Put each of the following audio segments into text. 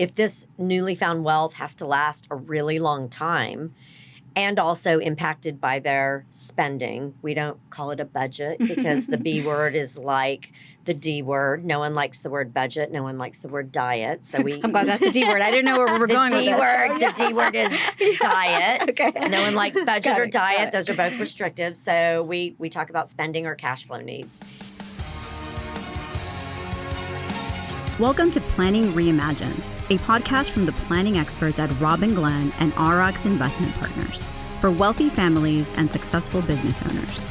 if this newly found wealth has to last a really long time and also impacted by their spending, we don't call it a budget because the B word is like the D word. No one likes the word budget. No one likes the word diet. So I'm glad that's the D word. I didn't know where we were going with this. The D word is diet. Okay. So no one likes budget or diet. Those are both restrictive. So we talk about spending or cash flow needs. Welcome to Planning Reimagined, a podcast from the planning experts at Robin Glenn and RX Investment Partners for wealthy families and successful business owners.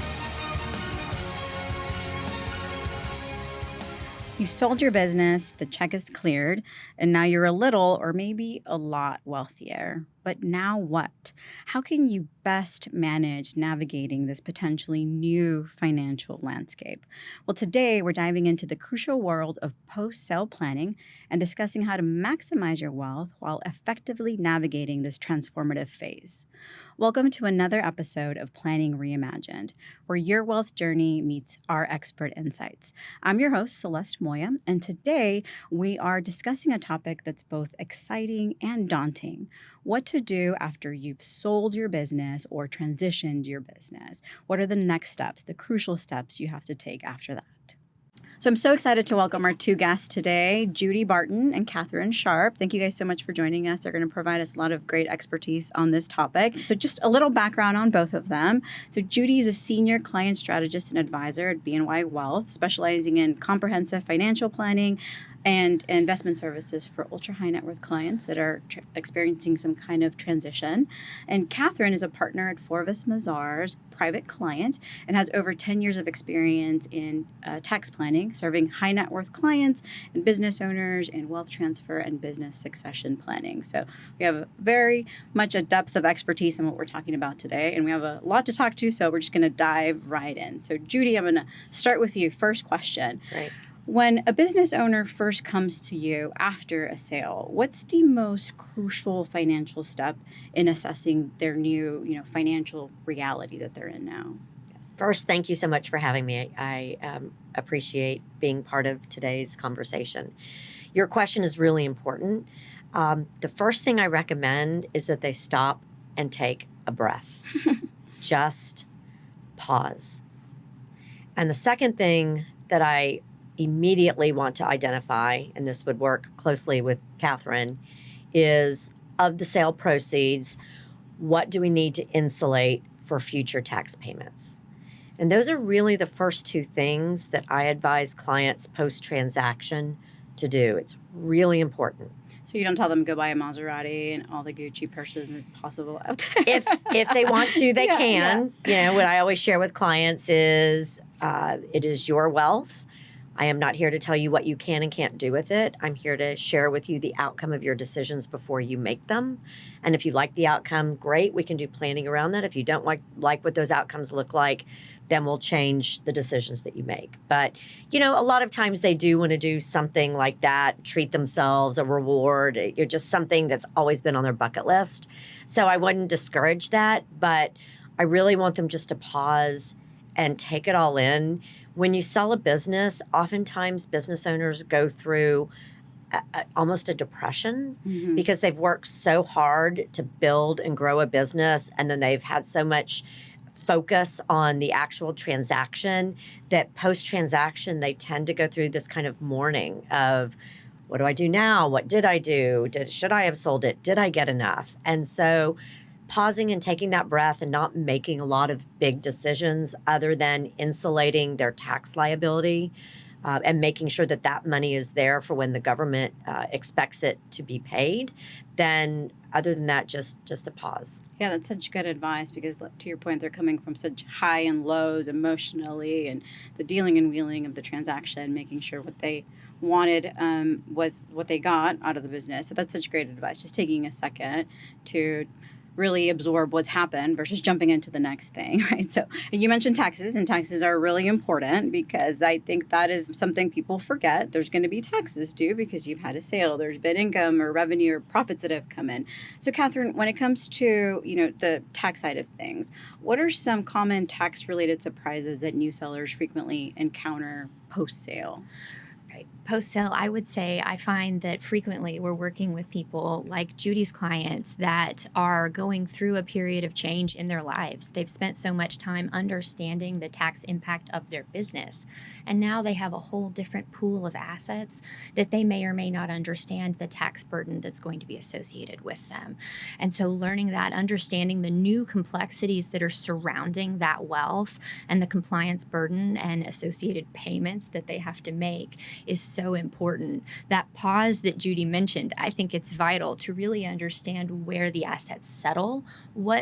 You sold your business, the check is cleared, and now you're a little or maybe a lot wealthier. But now what? How can you best manage navigating this potentially new financial landscape? Well, today we're diving into the crucial world of post-sale planning and discussing how to maximize your wealth while effectively navigating this transformative phase. Welcome to another episode of Planning Reimagined, where your wealth journey meets our expert insights. I'm your host, Celeste, and today we are discussing a topic that's both exciting and daunting. What to do after you've sold your business or transitioned your business. What are the next steps, the crucial steps you have to take after that? So I'm so excited to welcome our two guests today, Judy Barton and Katherine Sharp. Thank you guys so much for joining us. They're going to provide us a lot of great expertise on this topic. So just a little background on both of them. So Judy is a senior client strategist and advisor at BNY Wealth, specializing in comprehensive financial planning and investment services for ultra-high net worth clients that are experiencing some kind of transition. And Katherine is a partner at Forvis Mazars, private client, and has over 10 years of experience in tax planning, serving high net worth clients and business owners in wealth transfer and business succession planning. So we have very much a depth of expertise in what we're talking about today, and we have a lot to talk to, so we're just going to dive right in. So Judy, I'm going to start with you. First question. Right. When a business owner first comes to you after a sale, what's the most crucial financial step in assessing their new, financial reality that they're in now? Yes. First, thank you so much for having me. I appreciate being part of today's conversation. Your question is really important. The first thing I recommend is that they stop and take a breath. Just pause. And the second thing that I immediately want to identify, and this would work closely with Katherine, is of the sale proceeds, what do we need to insulate for future tax payments? And those are really the first two things that I advise clients post-transaction to do. It's really important. So you don't tell them go buy a Maserati and all the Gucci purses possible out there. If they want to, they can. Yeah. What I always share with clients is it is your wealth. I am not here to tell you what you can and can't do with it. I'm here to share with you the outcome of your decisions before you make them. And if you like the outcome, great. We can do planning around that. If you don't like what those outcomes look like, then we'll change the decisions that you make. But, a lot of times they do want to do something like that, treat themselves, a reward, just something that's always been on their bucket list. So I wouldn't discourage that, but I really want them just to pause and take it all in. When you sell a business, oftentimes business owners go through almost a depression because they've worked so hard to build and grow a business, and then they've had so much focus on the actual transaction that post-transaction they tend to go through this kind of mourning of, what do I do now? What did I do? Should I have sold it? Did I get enough? And so pausing and taking that breath and not making a lot of big decisions other than insulating their tax liability and making sure that that money is there for when the government expects it to be paid, then other than that, just a pause. Yeah, that's such good advice because to your point, they're coming from such high and lows emotionally, and the dealing and wheeling of the transaction, making sure what they wanted was what they got out of the business. So that's such great advice, just taking a second to really absorb what's happened versus jumping into the next thing, right? So you mentioned taxes, and taxes are really important because I think that is something people forget. There's going to be taxes due because you've had a sale. There's been income or revenue or profits that have come in. So Katherine, when it comes to, the tax side of things, what are some common tax-related surprises that new sellers frequently encounter post-sale? Right. post-sale, I would say I find that frequently we're working with people like Judy's clients that are going through a period of change in their lives. They've spent so much time understanding the tax impact of their business, and now they have a whole different pool of assets that they may or may not understand the tax burden that's going to be associated with them. And so learning that, understanding the new complexities that are surrounding that wealth and the compliance burden and associated payments that they have to make is so important. That pause that Judy mentioned, I think it's vital to really understand where the assets settle,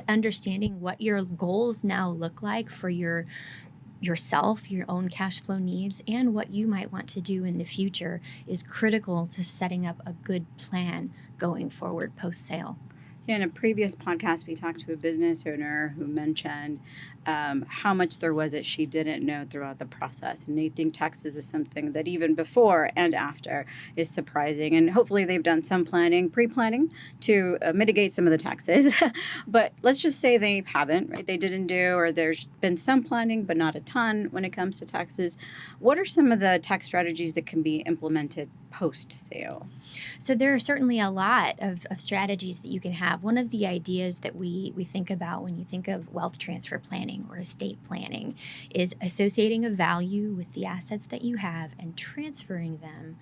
understanding what your goals now look like for yourself, your own cash flow needs, and what you might want to do in the future is critical to setting up a good plan going forward post-sale. Yeah, in a previous podcast, we talked to a business owner who mentioned how much there was that she didn't know throughout the process. And they think taxes is something that even before and after is surprising. And hopefully they've done some pre-planning to mitigate some of the taxes. But let's just say they haven't, right? They didn't do, or there's been some planning, but not a ton when it comes to taxes. What are some of the tax strategies that can be implemented post-sale? So there are certainly a lot of strategies that you can have. One of the ideas that we think about when you think of wealth transfer planning or estate planning is associating a value with the assets that you have and transferring them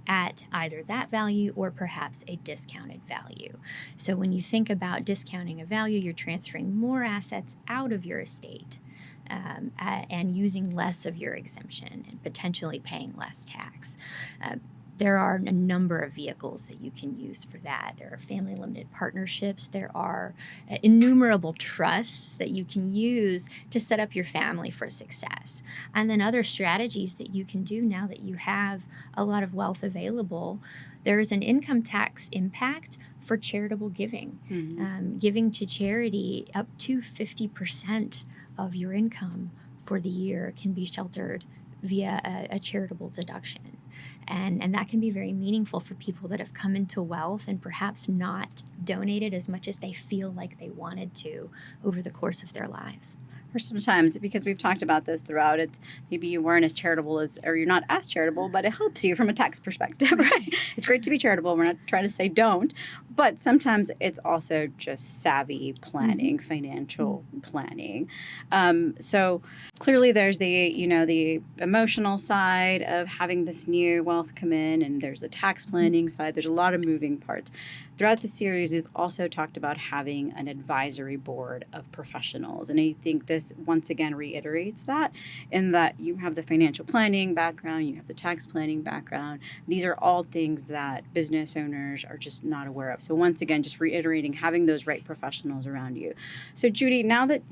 at either that value or perhaps a discounted value. So when you think about discounting a value, you're transferring more assets out of your estate. And using less of your exemption and potentially paying less tax. There are a number of vehicles that you can use for that. There are family limited partnerships. There are innumerable trusts that you can use to set up your family for success. And then other strategies that you can do now that you have a lot of wealth available. There is an income tax impact for charitable giving. Mm-hmm. Giving to charity up to 50% of your income for the year can be sheltered via a charitable deduction. And that can be very meaningful for people that have come into wealth and perhaps not donated as much as they feel like they wanted to over the course of their lives. Or sometimes, because we've talked about this throughout, it's maybe you weren't as charitable or you're not as charitable, but it helps you from a tax perspective, right? It's great to be charitable. We're not trying to say don't, but sometimes it's also just savvy planning, financial planning. So clearly there's the emotional side of having this new wealth come in, and there's the tax planning side. There's a lot of moving parts. Throughout the series, we've also talked about having an advisory board of professionals. And I think this once again reiterates that, in that you have the financial planning background, you have the tax planning background. These are all things that business owners are just not aware of. So once again, just reiterating having those right professionals around you. So Judy, now that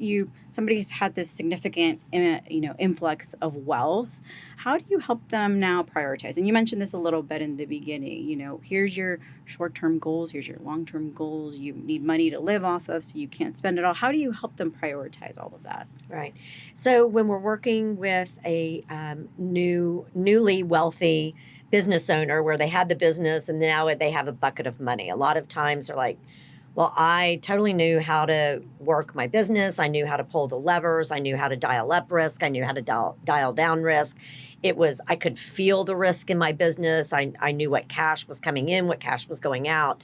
somebody's had this significant influx of wealth, how do you help them now prioritize? And you mentioned this a little bit in the beginning. Here's your short-term goals, here's your long-term goals. You need money to live off of, so you can't spend it all. How do you help them prioritize all of that? Right. So when we're working with a newly wealthy business owner where they had the business and now they have a bucket of money, a lot of times they're like, well, I totally knew how to work my business. I knew how to pull the levers. I knew how to dial up risk. I knew how to dial down risk. I could feel the risk in my business. I knew what cash was coming in, what cash was going out.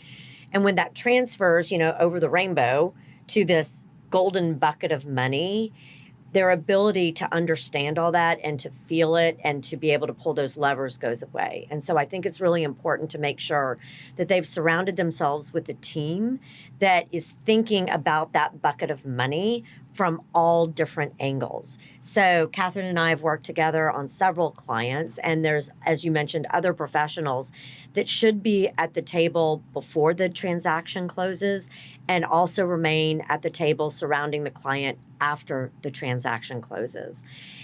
And when that transfers, over the rainbow to this golden bucket of money, their ability to understand all that and to feel it and to be able to pull those levers goes away. And so I think it's really important to make sure that they've surrounded themselves with a team that is thinking about that bucket of money from all different angles. So Katherine and I have worked together on several clients, and there's, as you mentioned, other professionals that should be at the table before the transaction closes and also remain at the table surrounding the client after the transaction closes.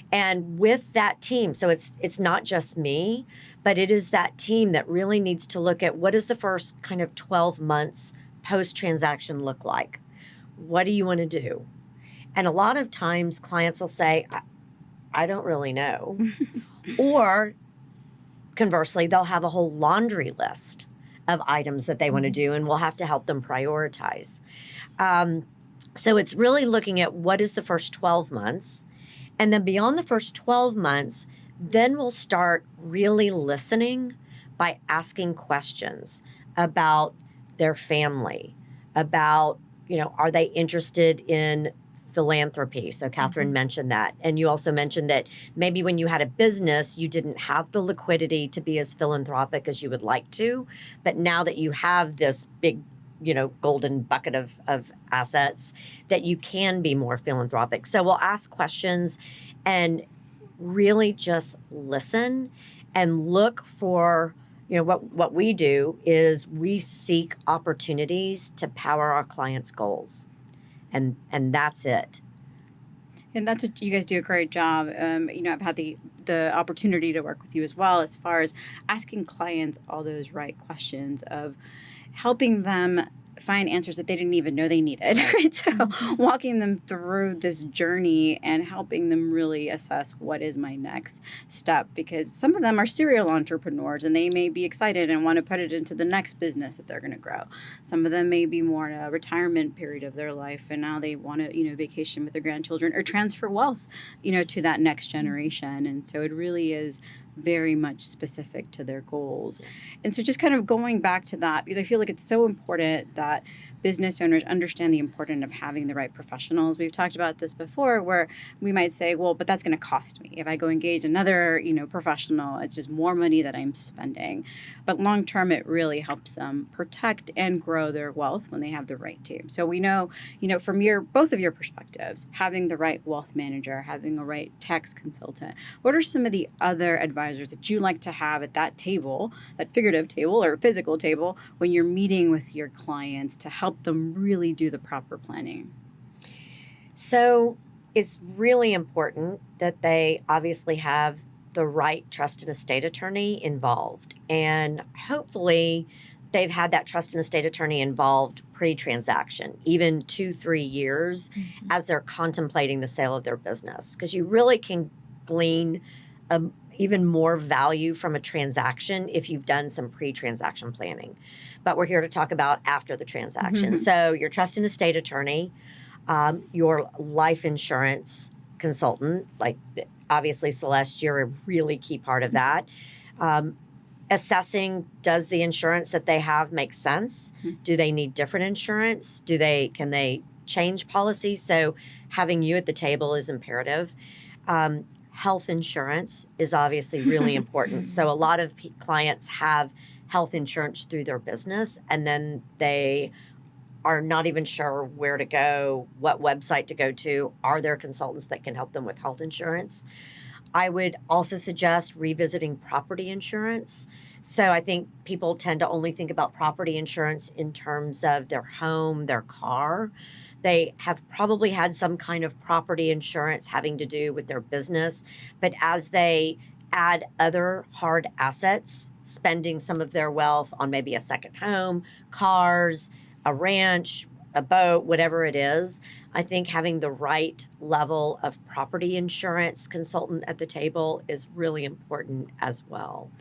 And with that team, so it's not just me, but it is that team that really needs to look at what does the first kind of 12 months post-transaction look like? What do you want to do? And a lot of times clients will say, I don't really know. Or conversely, they'll have a whole laundry list of items that they want to do, and we'll have to help them prioritize. So it's really looking at what is the first 12 months. And then beyond the first 12 months, Then we'll start really listening by asking questions about their family, about, are they interested in philanthropy? So Katherine mentioned that. And you also mentioned that maybe when you had a business, you didn't have the liquidity to be as philanthropic as you would like to. But now that you have this big, golden bucket of assets, that you can be more philanthropic. So we'll ask questions and really just listen and look for, what we do is we seek opportunities to power our clients' goals. And that's it. And that's what you guys do a great job. I've had the opportunity to work with you as well, as far as asking clients all those right questions, of helping them find answers that they didn't even know they needed, right? So walking them through this journey and helping them really assess what is my next step, because some of them are serial entrepreneurs and they may be excited and want to put it into the next business that they're going to grow. Some of them may be more in a retirement period of their life and now they want to, vacation with their grandchildren or transfer wealth, to that next generation. And so it really is very much specific to their goals. And so just kind of going back to that, because I feel like it's so important that business owners understand the importance of having the right professionals. We've talked about this before, where we might say, well, but that's going to cost me. If I go engage another, professional, it's just more money that I'm spending. But long term, it really helps them protect and grow their wealth when they have the right team. So we know, from both of your perspectives, having the right wealth manager, having a right tax consultant, what are some of the other advisors that you like to have at that table, that figurative table or physical table, when you're meeting with your clients to help them really do the proper planning? So it's really important that they obviously have the right trust and estate attorney involved. And hopefully they've had that trust and estate attorney involved pre-transaction, even 2-3 years as they're contemplating the sale of their business. Because you really can glean even more value from a transaction if you've done some pre-transaction planning. But we're here to talk about after the transaction. So your trust and estate attorney, your life insurance consultant, like obviously Celeste, you're a really key part of that. Assessing, does the insurance that they have make sense? Do they need different insurance? Can they change policies? So having you at the table is imperative. Health insurance is obviously really important. So a lot of clients have health insurance through their business, and then they are not even sure where to go, what website to go to. Are there consultants that can help them with health insurance? I would also suggest revisiting property insurance. So I think people tend to only think about property insurance in terms of their home, their car. They have probably had some kind of property insurance having to do with their business, but as they add other hard assets, spending some of their wealth on maybe a second home, cars, a ranch, a boat, whatever it is, I think having the right level of property insurance consultant at the table is really important as well.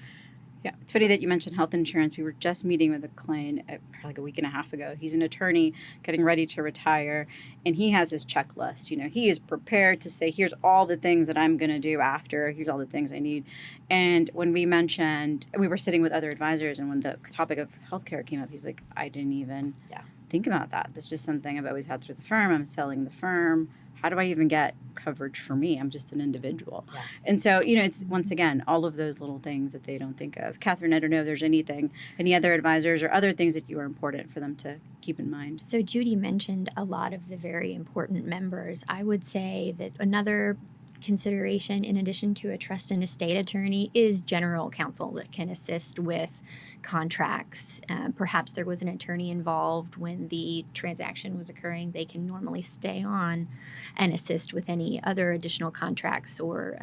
Yeah, it's funny that you mentioned health insurance. We were just meeting with a client like a week and a half ago. He's an attorney getting ready to retire, and he has his checklist. He is prepared to say, here's all the things that I'm going to do after. Here's all the things I need. And when we were sitting with other advisors, and when the topic of healthcare came up, he's like, I didn't even think about that. That's just something I've always had through the firm. I'm selling the firm. How do I even get coverage for me? I'm just an individual. Yeah. And so, it's once again, all of those little things that they don't think of. Katherine, I don't know if there's any other advisors or other things that you are important for them to keep in mind. So Judy mentioned a lot of the very important members. I would say that another consideration, in addition to a trust and estate attorney, is general counsel that can assist with contracts. Perhaps there was an attorney involved when the transaction was occurring. They can normally stay on and assist with any other additional contracts or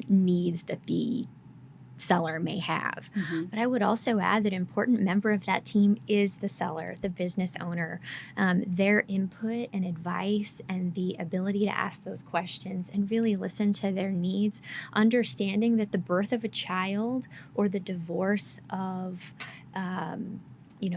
needs that the seller may have. But I would also add that an important member of that team is the seller, the business owner. Their input and advice and the ability to ask those questions and really listen to their needs, understanding that the birth of a child or the divorce of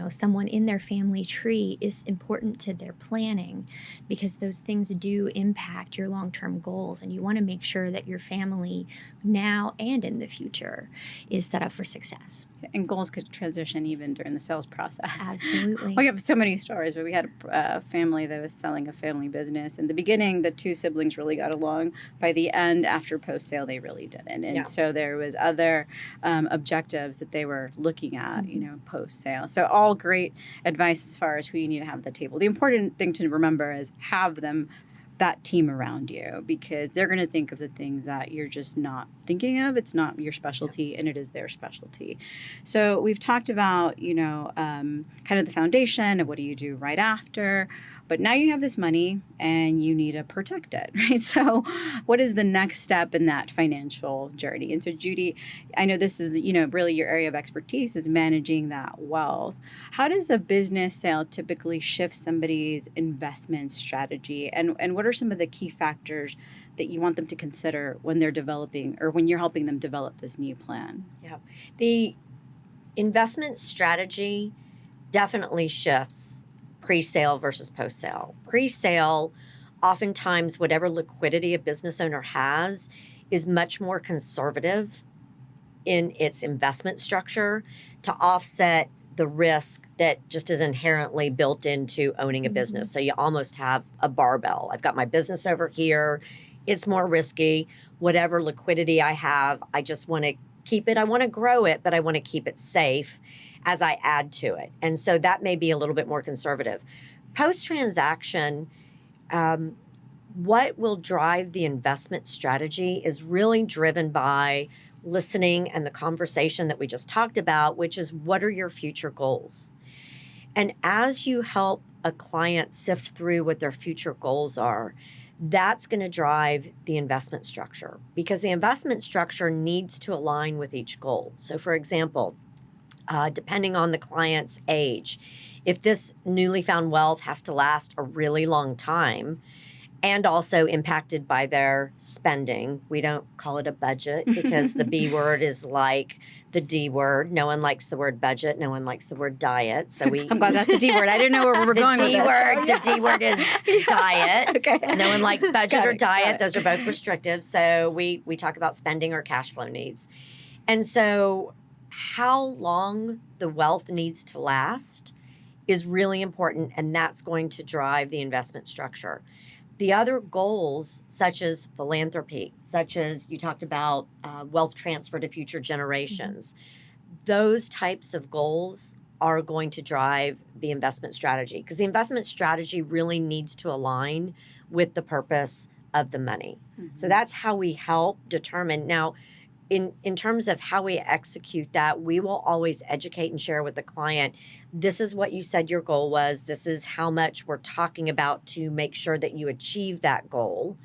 someone in their family tree is important to their planning, because those things do impact your long-term goals, and you want to make sure that your family now and in the future is set up for success. And goals could transition even during the sales process. Absolutely. We have so many stories, but we had a family that was selling a family business. In the beginning, the two siblings really got along. By the end, after post-sale, they really didn't. And so there was other objectives that they were looking at, post-sale. So all great advice as far as who you need to have at the table. The important thing to remember is have that team around you, because they're going to think of the things that you're just not thinking of. It's not your specialty, and it is their specialty. So we've talked about, kind of the foundation of what do you do right after. But now you have this money and you need to protect it, right? So what is the next step in that financial journey? And so Judy, I know this is, really your area of expertise is managing that wealth. How does a business sale typically shift somebody's investment strategy? And what are some of the key factors that you want them to consider when they're developing or when you're helping them develop this new plan? Yeah. The investment strategy definitely shifts pre-sale versus post-sale. Pre-sale, oftentimes whatever liquidity a business owner has is much more conservative in its investment structure to offset the risk that just is inherently built into owning a business. So you almost have a barbell. I've got my business over here. It's more risky. Whatever liquidity I have, I just want to keep it. I want to grow it, but I want to keep it safe as I add to it. And so that may be a little bit more conservative. Post-transaction, what will drive the investment strategy is really driven by listening and the conversation that we just talked about, which is what are your future goals? And as you help a client sift through what their future goals are, that's going to drive the investment structure, because the investment structure needs to align with each goal. So for example, depending on the client's age, if this newly found wealth has to last a really long time and also impacted by their spending, we don't call it a budget because the B word is like the D word. No one likes the word budget. No one likes the word diet. So I'm glad that's the D word. I didn't know where we were going with this. The D word is diet. Okay. So no one likes budget or Got diet. it. Those are both restrictive. So we talk about spending or cash flow needs. And so how long the wealth needs to last is really important, and that's going to drive the investment structure. The other goals, such as philanthropy, such as you talked about wealth transfer to future generations, those types of goals are going to drive the investment strategy, because the investment strategy really needs to align with the purpose of the money. So that's how we help determine. Now, in terms of how we execute that, we will always educate and share with the client, this is what you said your goal was, this is how much we're talking about to make sure that you achieve that goal,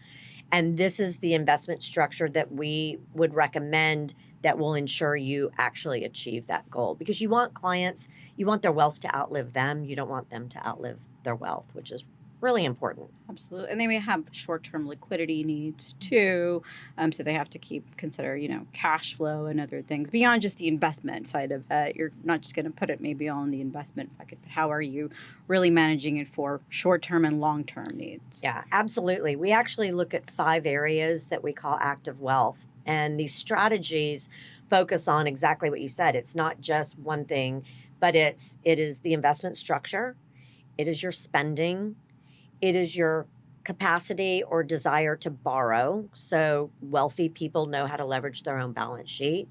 and this is the investment structure that we would recommend that will ensure you actually achieve that goal. Because you want clients, you want their wealth to outlive them, you don't want them to outlive their wealth, which is really important. Absolutely. And they may have short-term liquidity needs too. So they have to consider, cash flow and other things beyond just the investment side of it. You're not just going to put it maybe all in the investment bucket, but how are you really managing it for short-term and long-term needs? Yeah, absolutely. We actually look at 5 areas that we call active wealth. And these strategies focus on exactly what you said. It's not just one thing, but it is the investment structure. It is your spending. It is your capacity or desire to borrow. So wealthy people know how to leverage their own balance sheet.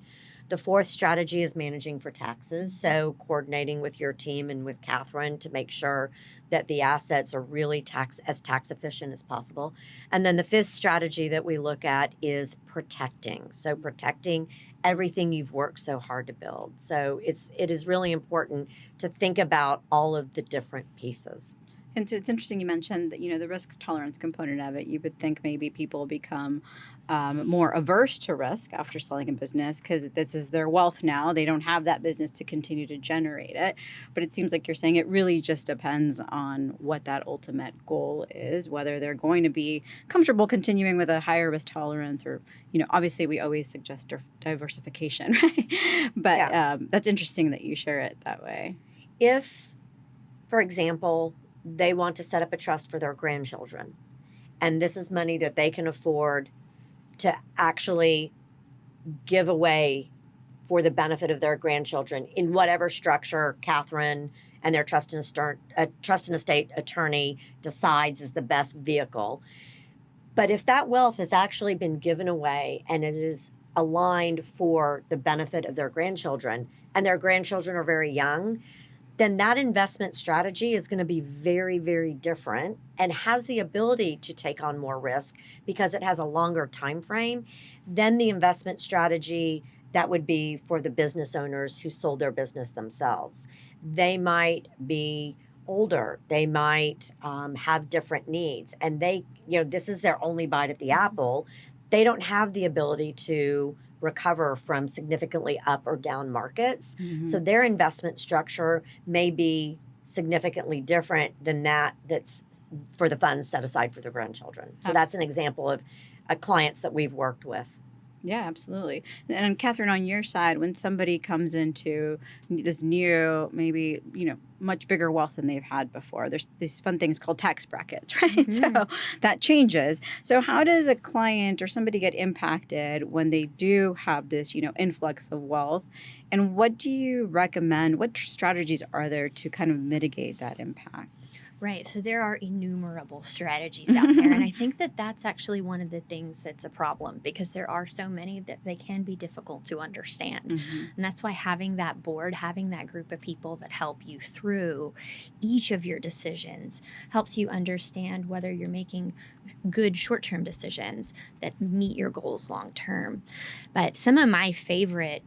The 4th strategy is managing for taxes. So coordinating with your team and with Katherine to make sure that the assets are really tax efficient as possible. And then the 5th strategy that we look at is protecting. So protecting everything you've worked so hard to build. So it is really important to think about all of the different pieces. And so it's interesting you mentioned that, the risk tolerance component of it. You would think maybe people become more averse to risk after selling a business because this is their wealth now. They don't have that business to continue to generate it. But it seems like you're saying it really just depends on what that ultimate goal is, whether they're going to be comfortable continuing with a higher risk tolerance or, obviously we always suggest diversification, right? But that's interesting that you share it that way. If, for example, they want to set up a trust for their grandchildren, and this is money that they can afford to actually give away for the benefit of their grandchildren in whatever structure Katherine and their trust and estate attorney decides is the best vehicle. But if that wealth has actually been given away and it is aligned for the benefit of their grandchildren, and their grandchildren are very young, then that investment strategy is going to be very, very different and has the ability to take on more risk because it has a longer time frame than the investment strategy that would be for the business owners who sold their business themselves. They might be older, they might have different needs, and this is their only bite at the apple. They don't have the ability to recover from significantly up or down markets. So their investment structure may be significantly different than that's for the funds set aside for their grandchildren. So that's an example of clients that we've worked with. Yeah, absolutely. And Katherine, on your side, when somebody comes into this new, maybe, much bigger wealth than they've had before, there's these fun things called tax brackets, right? So that changes. So how does a client or somebody get impacted when they do have this, influx of wealth? And what do you recommend? What strategies are there to kind of mitigate that impact? Right. So there are innumerable strategies out there. And I think that that's actually one of the things that's a problem because there are so many that they can be difficult to understand. And that's why having that board, having that group of people that help you through each of your decisions helps you understand whether you're making good short-term decisions that meet your goals long-term. But some of my favorite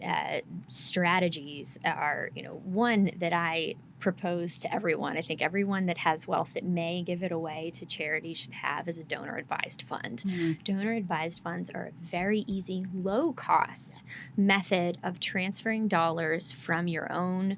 strategies are, one that I propose to everyone. I think everyone that has wealth that may give it away to charity should have is a donor-advised fund. Donor-advised funds are a very easy, low-cost method of transferring dollars from your own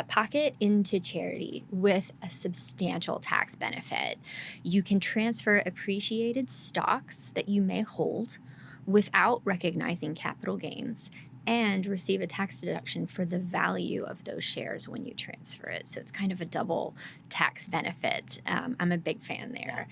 pocket into charity with a substantial tax benefit. You can transfer appreciated stocks that you may hold without recognizing capital gains and receive a tax deduction for the value of those shares when you transfer it. So it's kind of a double tax benefit. I'm a big fan there.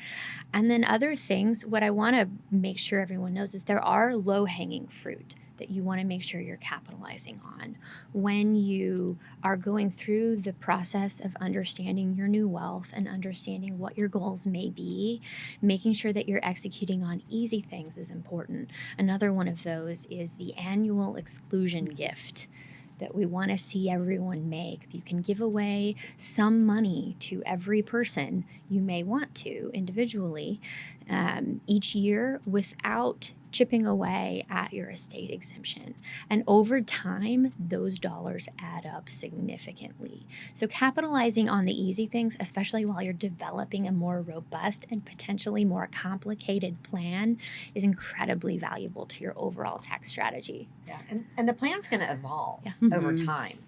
And then other things, what I want to make sure everyone knows is there are low-hanging fruit that you want to make sure you're capitalizing on when you are going through the process of understanding your new wealth and understanding what your goals may be. Making sure that you're executing on easy things is important. Another one of those is the annual exclusion gift that we want to see everyone make. You can give away some money to every person you may want to individually each year without chipping away at your estate exemption. And over time, those dollars add up significantly. So capitalizing on the easy things, especially while you're developing a more robust and potentially more complicated plan, is incredibly valuable to your overall tax strategy. Yeah, and the plan's going to evolve over time.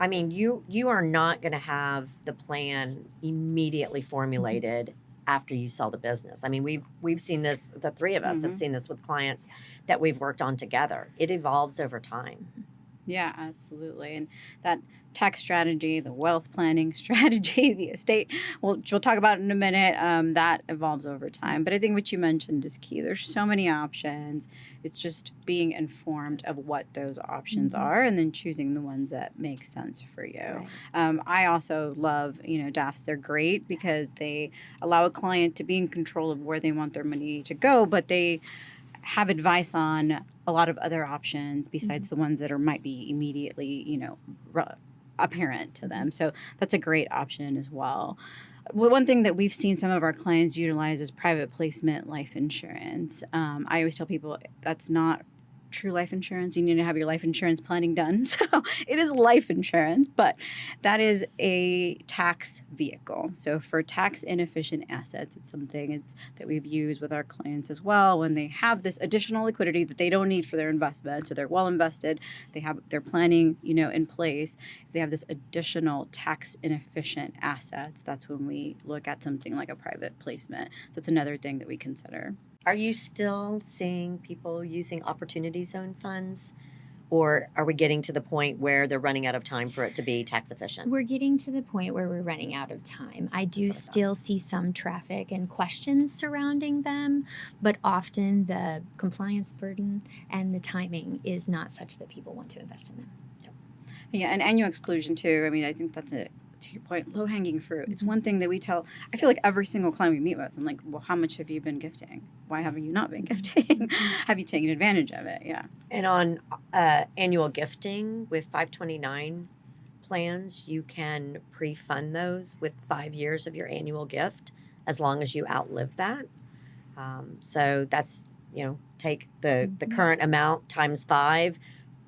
I mean, you are not going to have the plan immediately formulated after you sell the business. I mean, we've seen this, the three of us have seen this with clients that we've worked on together. It evolves over time. Yeah, absolutely. And that tax strategy, the wealth planning strategy, the estate, we'll talk about it in a minute, that evolves over time. But I think what you mentioned is key. There's so many options. It's just being informed of what those options are and then choosing the ones that make sense for you. Right. I also love, DAFs. They're great because they allow a client to be in control of where they want their money to go, but they have advice on a lot of other options besides the ones that might be immediately, apparent to them. So that's a great option as well. One thing that we've seen some of our clients utilize is private placement life insurance. I always tell people that's not true life insurance. You need to have your life insurance planning done. So it is life insurance, but that is a tax vehicle. So for tax inefficient assets, it's something that we've used with our clients as well. When they have this additional liquidity that they don't need for their investment, so they're well invested, they have their planning, in place. If they have this additional tax inefficient assets, that's when we look at something like a private placement. So it's another thing that we consider. Are you still seeing people using opportunity zone funds Or are we getting to the point where they're running out of time for it to be tax efficient? We're getting to the point where we're running out of time. I do still see some traffic and questions surrounding them, but often the compliance burden and the timing is not such that people want to invest in them. Yeah, and annual exclusion too. I mean, I think that's to your point, low hanging fruit. It's one thing that we tell. I feel like every single client we meet with, I'm like, well, how much have you been gifting? Why haven't you not been gifting? Have you taken advantage of it? Yeah. And on annual gifting with 529 plans, you can pre-fund those with 5 years of your annual gift as long as you outlive that. So that's, take the current amount times 5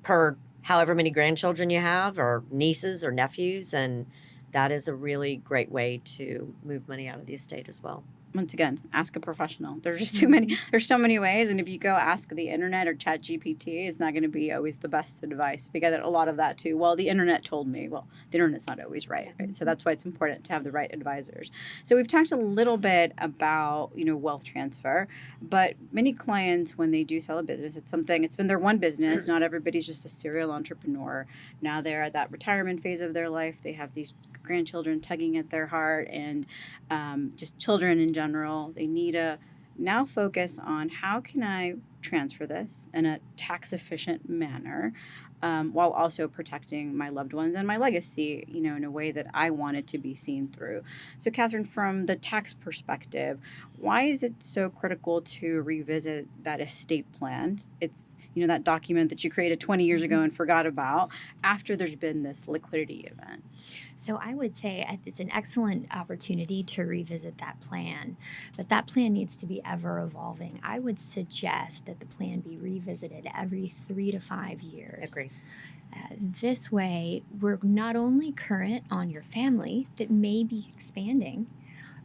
per however many grandchildren you have or nieces or nephews, and that is a really great way to move money out of the estate as well. Once again, ask a professional. There's just too many. There's so many ways, and if you go ask the internet or Chat GPT, it's not going to be always the best advice. We get a lot of that too. Well, the internet told me. Well, the internet's not always right? So that's why it's important to have the right advisors. So we've talked a little bit about wealth transfer, but many clients, when they do sell a business, it's been their one business. Not everybody's just a serial entrepreneur. Now they're at that retirement phase of their life. They have these grandchildren tugging at their heart, and just children in general. They need to now focus on how can I transfer this in a tax efficient manner, while also protecting my loved ones and my legacy, in a way that I want it to be seen through. So Katherine, from the tax perspective, why is it so critical to revisit that estate plan? It's that document that you created 20 years ago and forgot about after there's been this liquidity event. So I would say it's an excellent opportunity to revisit that plan, but that plan needs to be ever evolving. I would suggest that the plan be revisited every 3 to 5 years. Agree. This way, we're not only current on your family that may be expanding,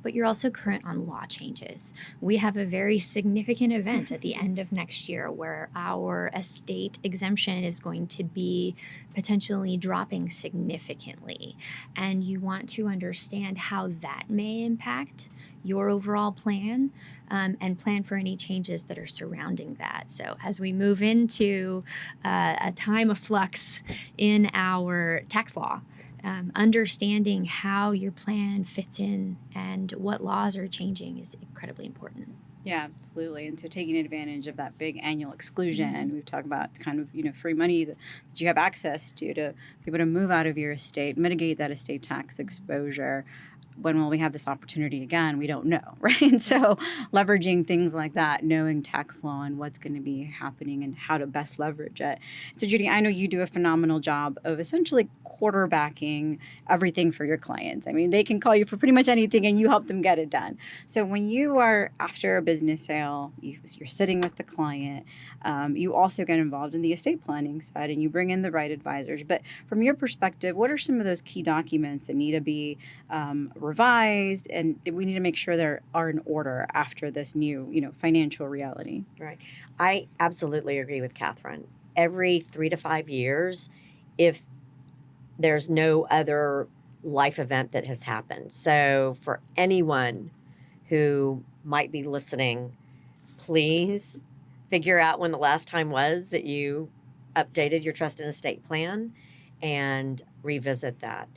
but you're also current on law changes. We have a very significant event at the end of next year where our estate exemption is going to be potentially dropping significantly. And you want to understand how that may impact your overall plan, and plan for any changes that are surrounding that. So as we move into a time of flux in our tax law, understanding how your plan fits in and what laws are changing is incredibly important. Yeah, absolutely. And so taking advantage of that big annual exclusion, we've talked about kind of, free money that you have access to be able to move out of your estate, mitigate that estate tax exposure. When will we have this opportunity again? We don't know, right? And so leveraging things like that, knowing tax law and what's going to be happening and how to best leverage it. So Judy, I know you do a phenomenal job of essentially quarterbacking everything for your clients. I mean, they can call you for pretty much anything and you help them get it done. So when you are after a business sale, you're sitting with the client, you also get involved in the estate planning side and you bring in the right advisors. But from your perspective, what are some of those key documents that need to be revised, and we need to make sure they are in order after this new, financial reality? Right. I absolutely agree with Katherine. Every 3 to 5 years, if there's no other life event that has happened. So for anyone who might be listening, please figure out when the last time was that you updated your trust and estate plan and revisit that.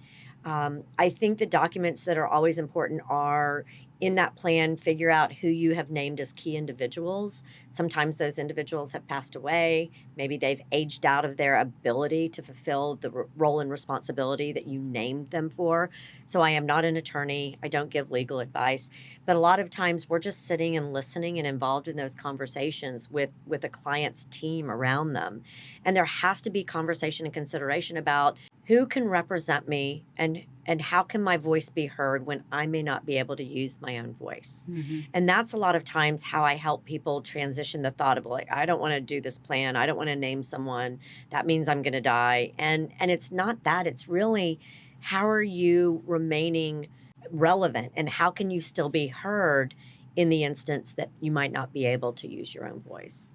I think the documents that are always important are in that plan, figure out who you have named as key individuals. Sometimes those individuals have passed away. Maybe they've aged out of their ability to fulfill the role and responsibility that you named them for. So I am not an attorney. I don't give legal advice. But a lot of times we're just sitting and listening and involved in those conversations with a client's team around them. And there has to be conversation and consideration about who can represent me and how can my voice be heard when I may not be able to use my own voice? Mm-hmm. And that's a lot of times how I help people transition the thought of like, I don't want to do this plan. I don't want to name someone. That means I'm going to die. And it's not that. It's really how are you remaining relevant and how can you still be heard in the instance that you might not be able to use your own voice?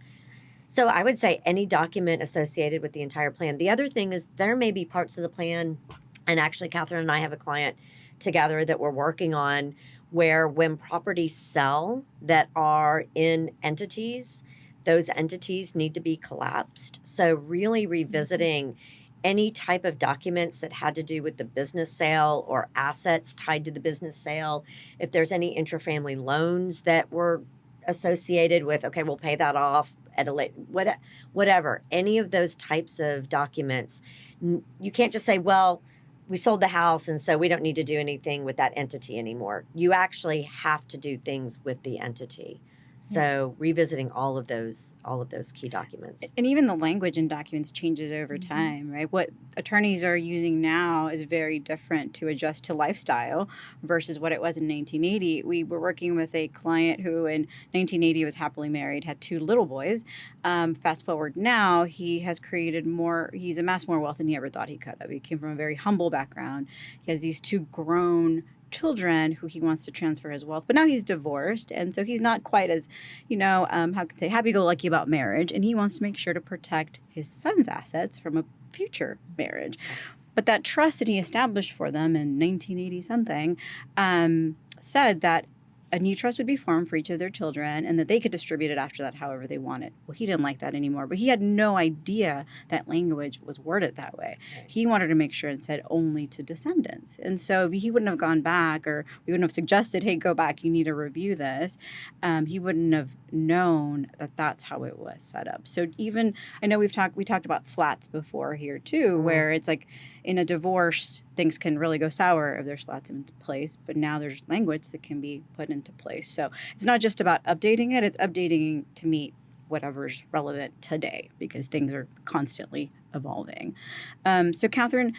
So I would say any document associated with the entire plan. The other thing is there may be parts of the plan, and actually Katherine and I have a client together that we're working on where when properties sell that are in entities, those entities need to be collapsed. So really revisiting any type of documents that had to do with the business sale or assets tied to the business sale. If there's any intrafamily loans that were associated with, okay, we'll pay that off at a late, whatever, any of those types of documents, you can't just say, well, we sold the house and so we don't need to do anything with that entity anymore. You actually have to do things with the entity. So revisiting all of those key documents. And even the language in documents changes over time, right? What attorneys are using now is very different to adjust to lifestyle versus what it was in 1980. We were working with a client who in 1980 was happily married, had 2 little boys. Fast forward now, he has created he's amassed more wealth than he ever thought he could have. He came from a very humble background. He has these 2 children who he wants to transfer his wealth, but now he's divorced, and so he's not quite as, how can I say, happy-go-lucky about marriage, and he wants to make sure to protect his son's assets from a future marriage. But that trust that he established for them in 1980 something said that a new trust would be formed for each of their children and that they could distribute it after that however they wanted. Well, he didn't like that anymore, but he had no idea that language was worded that way. Right. He wanted to make sure it said only to descendants. And so he wouldn't have gone back, or we wouldn't have suggested, hey, go back, you need to review this. He wouldn't have known that that's how it was set up. So even, I know we talked about slats before here too, where it's like in a divorce, things can really go sour if there's slats in place, but now there's language that can be put into place. So it's not just about updating it, it's updating to meet whatever's relevant today because things are constantly evolving. So Katherine,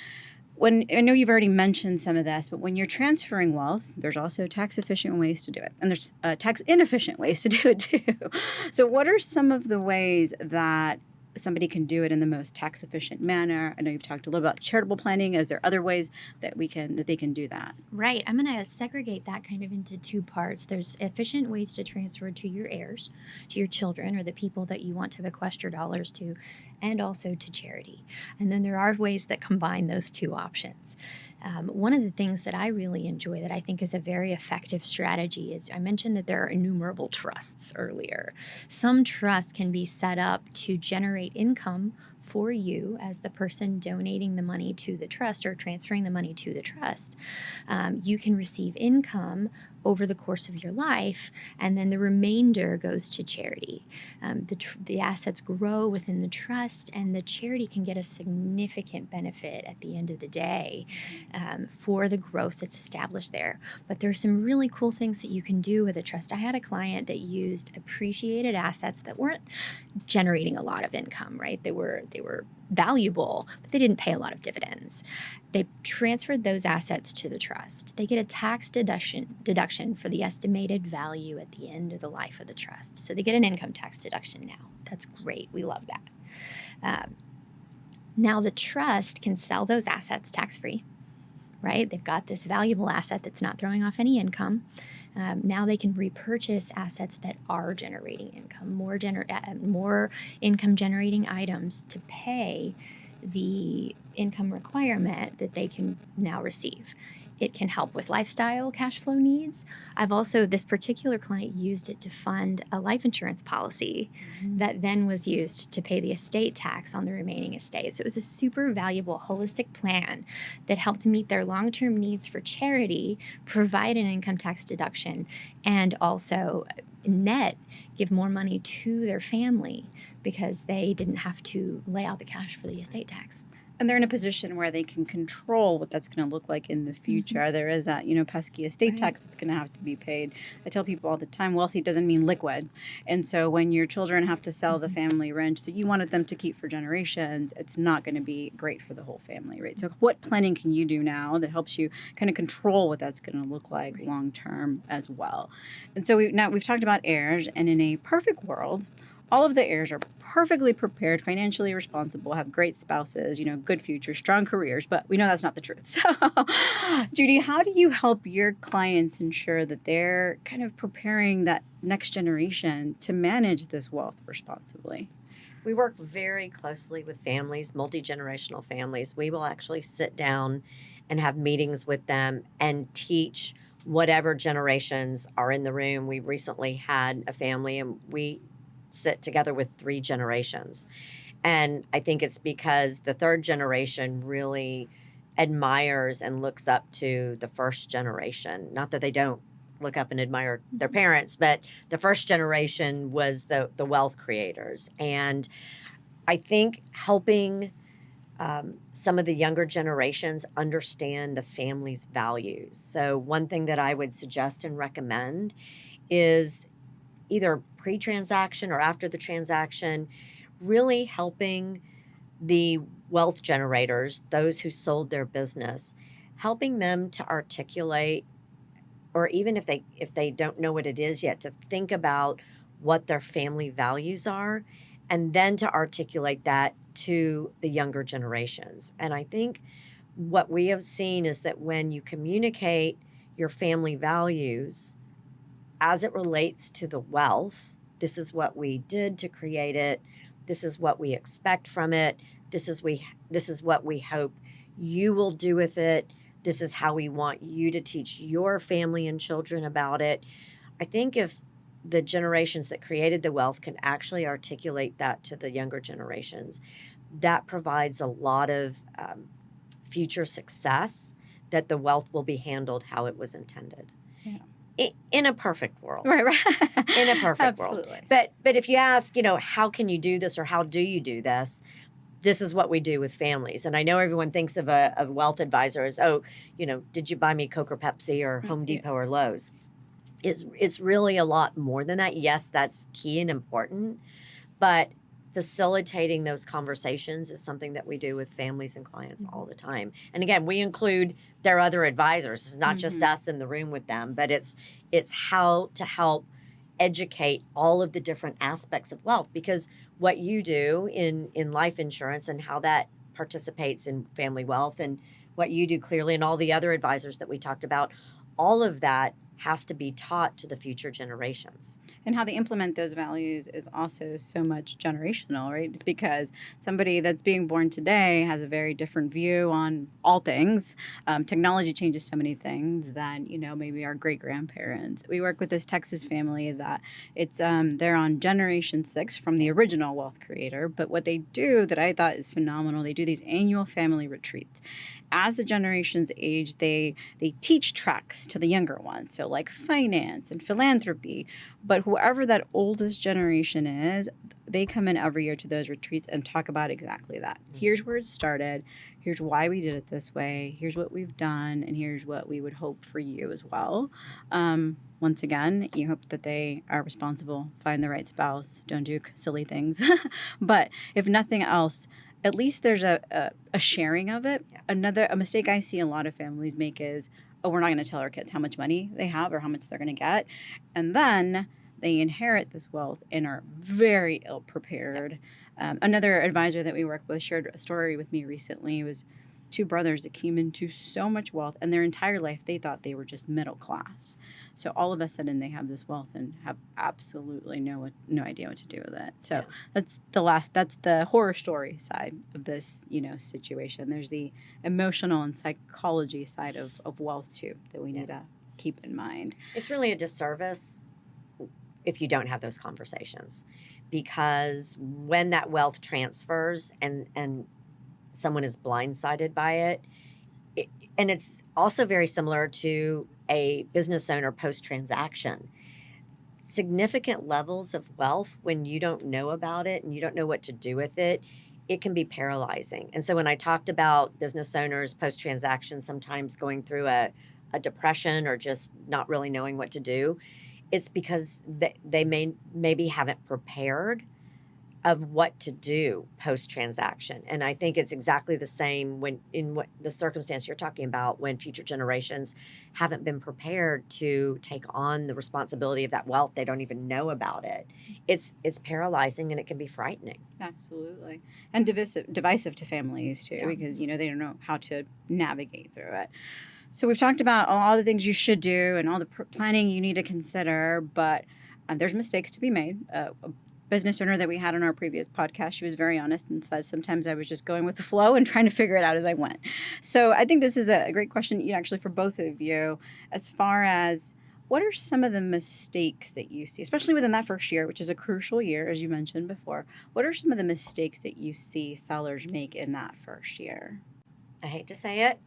I know you've already mentioned some of this, but when you're transferring wealth, there's also tax efficient ways to do it. And there's tax inefficient ways to do it too. So what are some of the ways that somebody can do it in the most tax efficient manner? I know you've talked a little about charitable planning. Is there other ways that they can do that? Right. I'm going to segregate that kind of into 2 parts. There's efficient ways to transfer to your heirs, to your children, or the people that you want to bequest your dollars to, and also to charity. And then there are ways that combine those 2 options. One of the things that I really enjoy that I think is a very effective strategy is I mentioned that there are innumerable trusts earlier. Some trusts can be set up to generate income for you as the person donating the money to the trust or transferring the money to the trust. You can receive income over the course of your life, and then the remainder goes to charity. The assets grow within the trust, and the charity can get a significant benefit at the end of the day for the growth that's established there. But there's some really cool things that you can do with a trust. I had a client that used appreciated assets that weren't generating a lot of income, right? They were valuable, but they didn't pay a lot of dividends. They transferred those assets to the trust. They get a tax deduction for the estimated value at the end of the life of the trust. So they get an income tax deduction now. That's great. We love that. Now the trust can sell those assets tax-free, right? They've got this valuable asset that's not throwing off any income. Now they can repurchase assets that are generating income, more income generating items to pay the income requirement that they can now receive. It can help with lifestyle cash flow needs. This particular client used it to fund a life insurance policy that then was used to pay the estate tax on the remaining estate. So it was a super valuable holistic plan that helped meet their long-term needs for charity, provide an income tax deduction, and also net give more money to their family because they didn't have to lay out the cash for the estate tax. And they're in a position where they can control what that's going to look like in the future. There is that, pesky estate tax that's going to have to be paid. I tell people all the time, wealthy doesn't mean liquid. And so when your children have to sell the family ranch that you wanted them to keep for generations, it's not going to be great for the whole family, right? So what planning can you do now that helps you kind of control what that's going to look like long term as well? And so we've talked about heirs, and in a perfect world, all of the heirs are perfectly prepared, financially responsible, have great spouses, good futures, strong careers, but we know that's not the truth. So, Judy, how do you help your clients ensure that they're kind of preparing that next generation to manage this wealth responsibly? We work very closely with families, multi-generational families. We will actually sit down and have meetings with them and teach whatever generations are in the room. We recently had a family, and we sit together with 3 generations. And I think it's because the 3rd generation really admires and looks up to the 1st generation. Not that they don't look up and admire their parents, but the 1st generation was the wealth creators. And I think helping some of the younger generations understand the family's values. So one thing that I would suggest and recommend is either pre-transaction or after the transaction, really helping the wealth generators, those who sold their business, helping them to articulate, or even if they don't know what it is yet, to think about what their family values are, and then to articulate that to the younger generations. And I think what we have seen is that when you communicate your family values as it relates to the wealth, this is what we did to create it, this is what we expect from it, this is what we hope you will do with it, this is how we want you to teach your family and children about it. I think if the generations that created the wealth can actually articulate that to the younger generations, that provides a lot of future success, that the wealth will be handled how it was intended. Yeah. In a perfect world. Right. In a perfect Absolutely. world. But if you ask, how can you do this or how do you do this? This is what we do with families. And I know everyone thinks of a wealth advisor as, did you buy me Coke or Pepsi or Home Depot or Lowe's? It's really a lot more than that. Yes, that's key and important, but facilitating those conversations is something that we do with families and clients all the time. And again, we include their other advisors. It's not just us in the room with them, but it's how to help educate all of the different aspects of wealth, because what you do in life insurance and how that participates in family wealth, and what you do clearly, and all the other advisors that we talked about, all of that has to be taught to the future generations. And how they implement those values is also so much generational, right? It's because somebody that's being born today has a very different view on all things. Technology changes so many things than, maybe our great-grandparents. We work with this Texas family that they're on generation 6 from the original wealth creator. But what they do that I thought is phenomenal, they do these annual family retreats. As the generations age, they teach tracks to the younger ones. So like finance and philanthropy. But whoever that oldest generation is, they come in every year to those retreats and talk about exactly that. Here's where it started. Here's why we did it this way. Here's what we've done. And here's what we would hope for you as well. Once again, you hope that they are responsible, find the right spouse, don't do silly things. But if nothing else, at least there's a sharing of it. Yeah. A mistake I see a lot of families make is, we're not going to tell our kids how much money they have or how much they're going to get. And then they inherit this wealth and are very ill prepared. Another advisor that we work with shared a story with me recently. It was 2 brothers that came into so much wealth, and their entire life they thought they were just middle class. So all of a sudden they have this wealth and have absolutely no idea what to do with it. So that's the horror story side of this, situation. There's the emotional and psychology side of wealth too that we need to keep in mind. It's really a disservice if you don't have those conversations, because when that wealth transfers and someone is blindsided by it, and it's also very similar to a business owner post-transaction. Significant levels of wealth, when you don't know about it and you don't know what to do with it, it can be paralyzing. And so when I talked about business owners post-transaction sometimes going through a depression or just not really knowing what to do, it's because they maybe haven't prepared of what to do post-transaction. And I think it's exactly the same when in what the circumstance you're talking about, when future generations haven't been prepared to take on the responsibility of that wealth. They don't even know about it. It's paralyzing, and it can be frightening. Absolutely. And divisive to families too, because, they don't know how to navigate through it. So we've talked about all the things you should do and all the planning you need to consider, but there's mistakes to be made. A business owner that we had on our previous podcast, she was very honest and said sometimes I was just going with the flow and trying to figure it out as I went. So I think this is a great question, actually, for both of you, as far as What are some of the mistakes that you see, especially within that first year, which is a crucial year, as you mentioned before? What are some of the mistakes that you see sellers make in that first year? I hate to say it.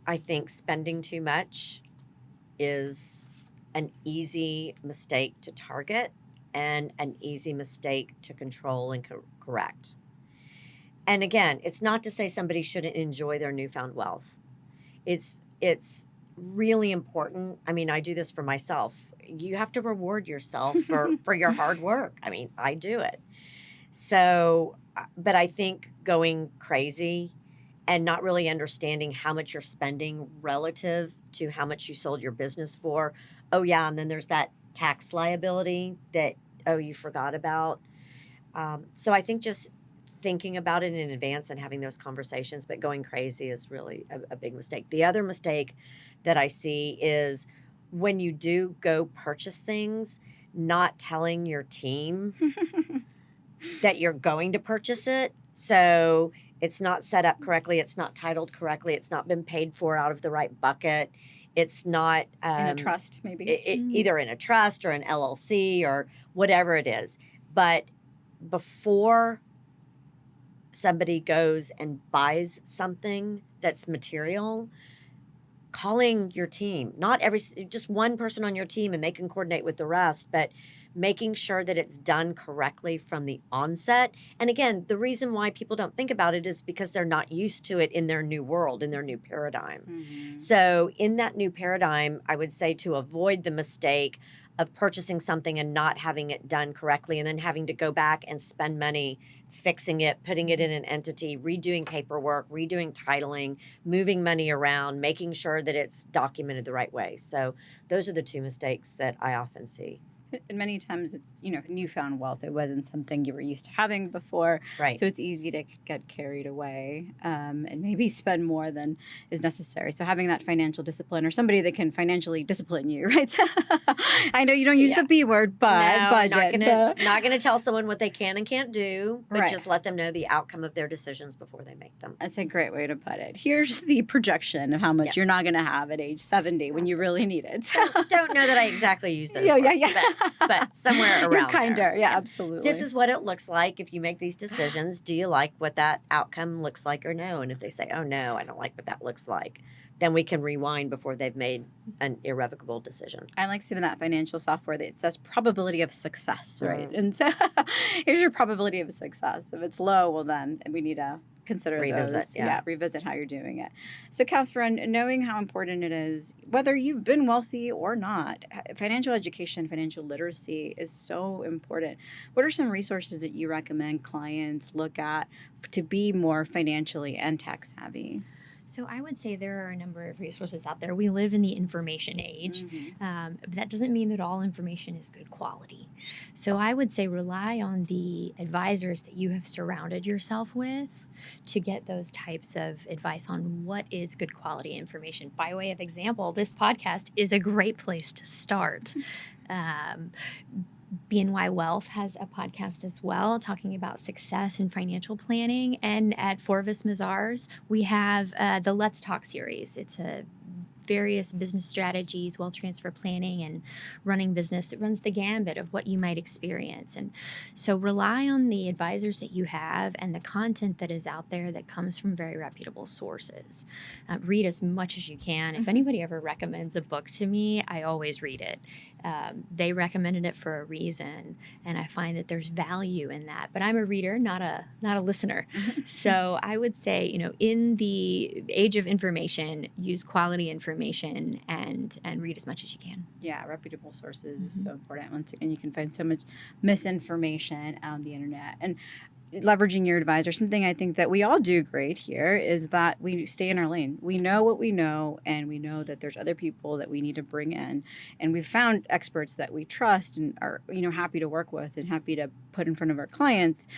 I think spending too much is an easy mistake to target and an easy mistake to control and correct. And again, it's not to say somebody shouldn't enjoy their newfound wealth. It's really important. I mean, I do this for myself. You have to reward yourself for your hard work. I mean, I do it. So, but I think going crazy and not really understanding how much you're spending relative to how much you sold your business for. Oh, yeah. And then there's that tax liability that, you forgot about. So I think just thinking about it in advance and having those conversations, but going crazy is really a big mistake. The other mistake that I see is when you do go purchase things, not telling your team that you're going to purchase it. So it's not set up correctly. It's not titled correctly. It's not been paid for out of the right bucket. It's not In a trust, maybe. either in a trust or an LLC or whatever it is. But before somebody goes and buys something that's material, calling your team, just one person on your team, and they can coordinate with the rest, but making sure that it's done correctly from the onset. And again, the reason why people don't think about it is because they're not used to it in their new world, in their new paradigm. Mm-hmm. So in that new paradigm, I would say to avoid the mistake of purchasing something and not having it done correctly and then having to go back and spend money fixing it, putting it in an entity, redoing paperwork, redoing titling, moving money around, making sure that it's documented the right way. So those are the two mistakes that I often see. And many times it's, newfound wealth. It wasn't something you were used to having before. Right. So it's easy to get carried away and maybe spend more than is necessary. So having that financial discipline or somebody that can financially discipline you, right? I know you don't use the B word, but No, budget. not gonna tell someone what they can and can't do, but Right. just let them know the outcome of their decisions before they make them. That's a great way to put it. Here's the projection of how much Yes. you're not going to have at age 70 when you really need it. Don't know that I exactly use those Yeah, words, yeah. but somewhere around You're kinder. there. Yeah, absolutely. This is what it looks like if you make these decisions. Do you like what that outcome looks like or no? And if they say, oh, no, I don't like what that looks like, then we can rewind before they've made an irrevocable decision. I like some of that financial software that says probability of success, right? Mhm. And so here's your probability of success. If it's low, well, then we need to consider Revisit, those. yeah. Revisit how you're doing it. So, Katherine, knowing how important it is, whether you've been wealthy or not, financial education, financial literacy is so important. What are some resources that you recommend clients look at to be more financially and tech savvy? So I would say there are a number of resources out there. We live in the information age. But that doesn't mean that all information is good quality. So I would say rely on the advisors that you have surrounded yourself with to get those types of advice on what is good quality information. By way of example, this podcast is a great place to start. BNY Wealth has a podcast as well talking about success and financial planning. And at Forvis Mazars, we have the Let's Talk series. It's a various business strategies, wealth transfer planning, and running business that runs the gambit of what you might experience. And so rely on the advisors that you have and the content that is out there that comes from very reputable sources. Read as much as you can. If anybody ever recommends a book to me, I always read it. They recommended it for a reason, and I find that there's value in that. But I'm a reader, not a listener. So I would say, in the age of information, use quality information and read as much as you can. Yeah, reputable sources is so important. Once again, you can find so much misinformation on the internet. And leveraging your advisor, something I think that we all do great here is that we stay in our lane. We know what we know, and we know that there's other people that we need to bring in. And we've found experts that we trust and are, happy to work with and happy to put in front of our clients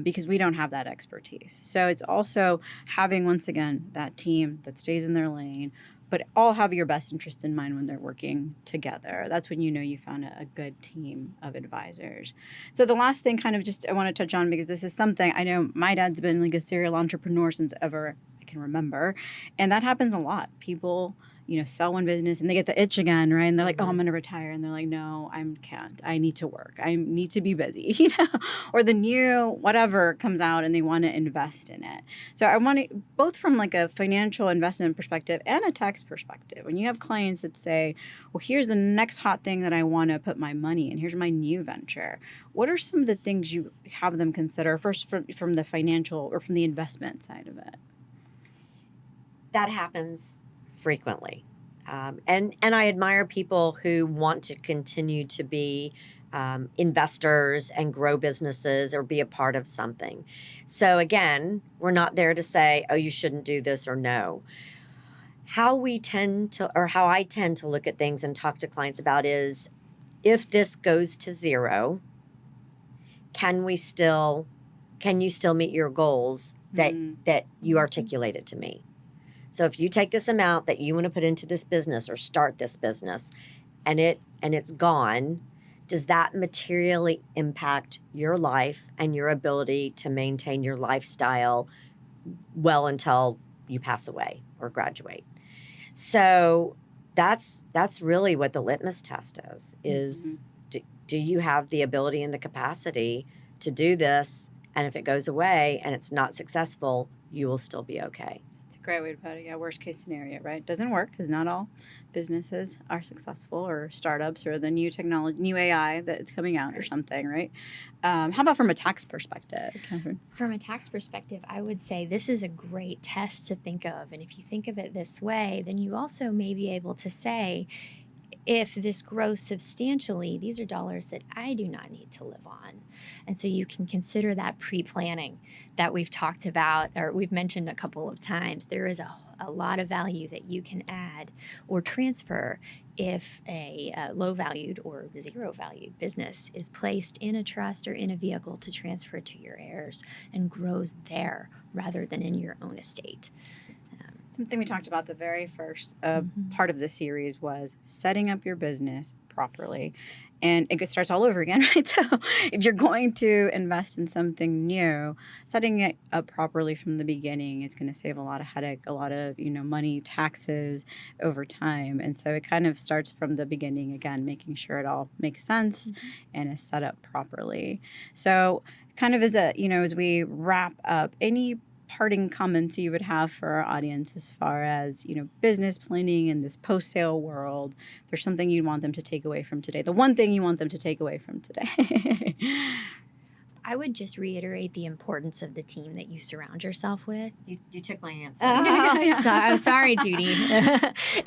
because we don't have that expertise. So it's also having, once again, that team that stays in their lane, but all have your best interest in mind when they're working together. That's when you found a good team of advisors. So the last thing I want to touch on, because this is something I know my dad's been like a serial entrepreneur since ever I can remember. And that happens a lot. People, sell one business and they get the itch again, right? And they're like, oh, Mhm. I'm going to retire. And they're like, no, I can't. I need to work. I need to be busy, or the new whatever comes out and they want to invest in it. So I want to, both from like a financial investment perspective and a tax perspective, when you have clients that say, well, here's the next hot thing that I want to put my money in, here's my new venture. What are some of the things you have them consider first from the financial or from the investment side of it? That happens frequently. And I admire people who want to continue to be investors and grow businesses or be a part of something. So again, we're not there to say, oh, you shouldn't do this or no. How I tend to look at things and talk to clients about is, if this goes to zero, can you still meet your goals that you articulated to me? So if you take this amount that you want to put into this business or start this business and it's gone, does that materially impact your life and your ability to maintain your lifestyle well until you pass away or graduate? So that's really what the litmus test is do you have the ability and the capacity to do this? And if it goes away and it's not successful, you will still be okay. It's a great way to put it. Yeah, worst case scenario, right? Doesn't work because not all businesses are successful, or startups, or the new technology, new AI that's coming out or something, right? How about from a tax perspective, Katherine? From a tax perspective, I would say this is a great test to think of. And if you think of it this way, then you also may be able to say, if this grows substantially, these are dollars that I do not need to live on. And so you can consider that pre-planning that we've talked about, or we've mentioned a couple of times. There is a lot of value that you can add or transfer if a low valued or zero valued business is placed in a trust or in a vehicle to transfer to your heirs and grows there rather than in your own estate. Something we talked about the very first part of the series was setting up your business properly. And it starts all over again, right? So if you're going to invest in something new, setting it up properly from the beginning is going to save a lot of headache, a lot of, money, taxes over time. And so it kind of starts from the beginning again, making sure it all makes sense and is set up properly. So kind of as we wrap up, any parting comments you would have for our audience as far as, business planning in this post-sale world? If there's something you want them to take away from today, the one thing you want them to take away from today. I would just reiterate the importance of the team that you surround yourself with. You took my answer. So I'm sorry, Judy.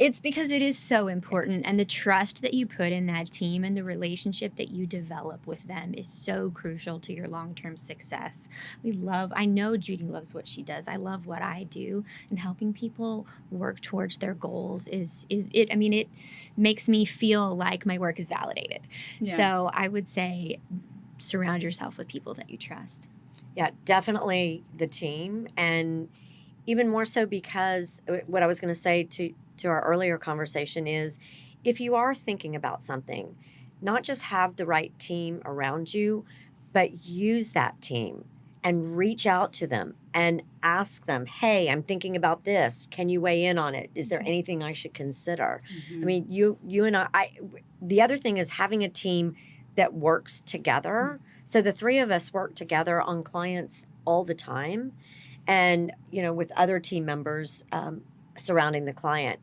It's because it is so important, and the trust that you put in that team and the relationship that you develop with them is so crucial to your long-term success. I know Judy loves what she does. I love what I do, and helping people work towards their goals it makes me feel like my work is validated. Yeah. So I would say, surround yourself with people that you trust. Yeah, definitely the team. And even more so, because what I was going to say to our earlier conversation is, if you are thinking about something, not just have the right team around you, but use that team and reach out to them and ask them, hey, I'm thinking about this. Can you weigh in on it? Is there anything I should consider? I mean, you and the other thing is having a team that works together. So the three of us work together on clients all the time, and with other team members surrounding the client.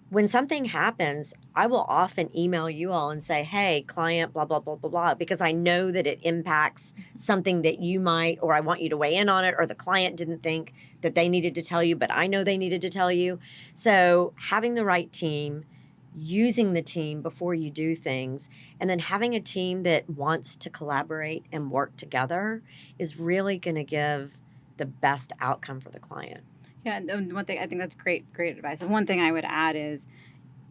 When something happens, I will often email you all and say, hey, client, blah, blah, blah, blah, blah, because I know that it impacts something that you might, or I want you to weigh in on it, or the client didn't think that they needed to tell you, but I know they needed to tell you. So having the right team, using the team before you do things, and then having a team that wants to collaborate and work together is really going to give the best outcome for the client. Yeah, and one thing, I think that's great advice. And one thing I would add is,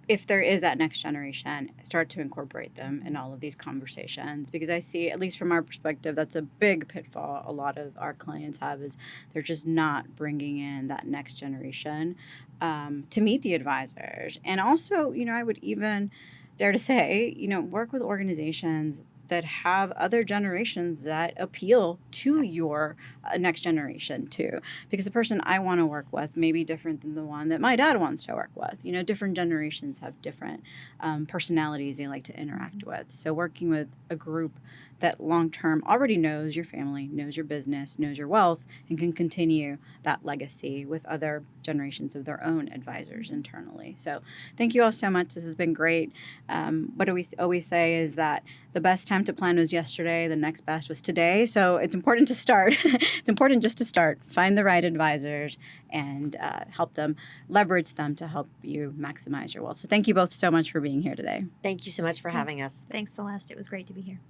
if there is that next generation, start to incorporate them in all of these conversations, because I see, at least from our perspective, that's a big pitfall a lot of our clients have, is they're just not bringing in that next generation to meet the advisors. And also, I would even dare to say, work with organizations that have other generations that appeal to your next generation too. Because the person I want to work with may be different than the one that my dad wants to work with. You know, different generations have different personalities they like to interact with. So working with a group that long-term already knows your family, knows your business, knows your wealth, and can continue that legacy with other generations of their own advisors internally. So thank you all so much. This has been great. What do we always say is that the best time to plan was yesterday, the next best was today. So it's important to start. It's important just to start. Find the right advisors and help them, leverage them to help you maximize your wealth. So thank you both so much for being here today. Thank you so much for having us. Thanks, Celeste. It was great to be here.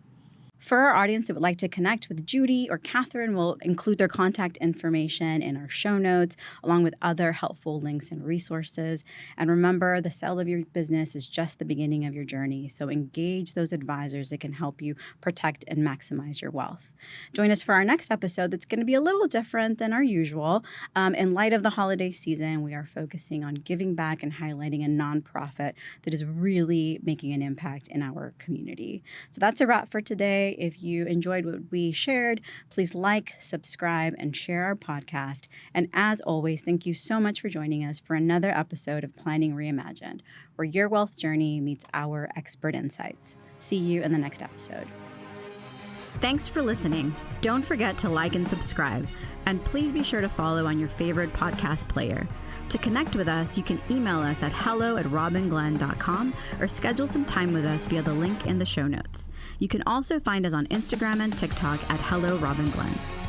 For our audience that would like to connect with Judy or Katherine, we'll include their contact information in our show notes, along with other helpful links and resources. And remember, the sale of your business is just the beginning of your journey. So engage those advisors that can help you protect and maximize your wealth. Join us for our next episode that's going to be a little different than our usual. In light of the holiday season, we are focusing on giving back and highlighting a nonprofit that is really making an impact in our community. So that's a wrap for today. If you enjoyed what we shared, please like, subscribe, and share our podcast. And as always, thank you so much for joining us for another episode of Planning Reimagined, where your wealth journey meets our expert insights. See you in the next episode. Thanks for listening. Don't forget to like and subscribe. And please be sure to follow on your favorite podcast player. To connect with us, you can email us at hello@robinglenn.com or schedule some time with us via the link in the show notes. You can also find us on Instagram and TikTok at Hello Robin Glenn.